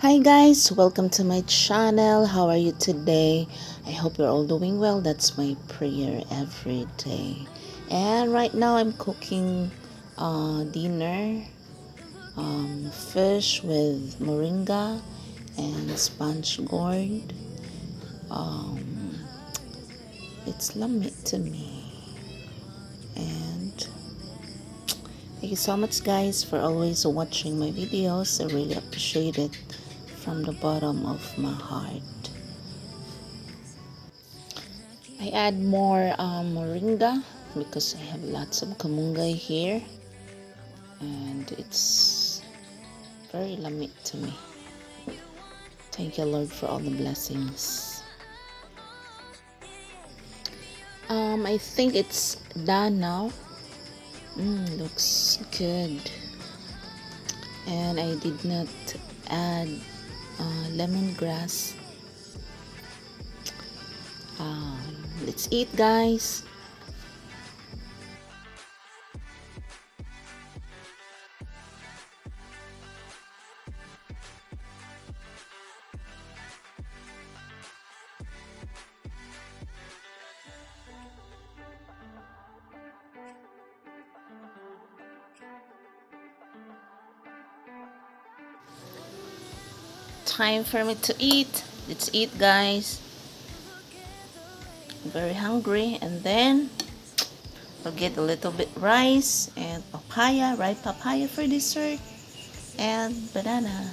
Hi guys, welcome to my channel. How are you today? I hope you're all doing well. That's my prayer every day. And right now I'm cooking dinner, fish with moringa and sponge gourd. Um, it's lamit to me. And thank you so much guys for always watching my videos. I really appreciate it from the bottom of my heart. I add more moringa because I have lots of kamunggay here and it's very lamit to me. Thank you Lord for all the blessings. I think it's done now. Looks good. And I did not add lemongrass. Let's eat guys. Time for me to eat. Let's eat guys. I'm very hungry. And then we'll get a little bit rice and papaya, ripe papaya for dessert, and banana.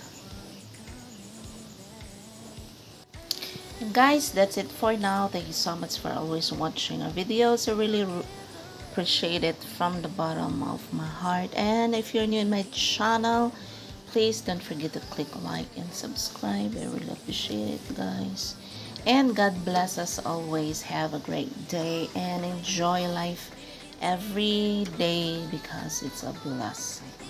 And guys, that's it for now. Thank you so much for always watching our videos. I really appreciate it from the bottom of my heart. And if you're new in my channel, please don't forget to click like and subscribe. I really appreciate it guys. And God bless us always. Have a great day and enjoy life every day because it's a blessing.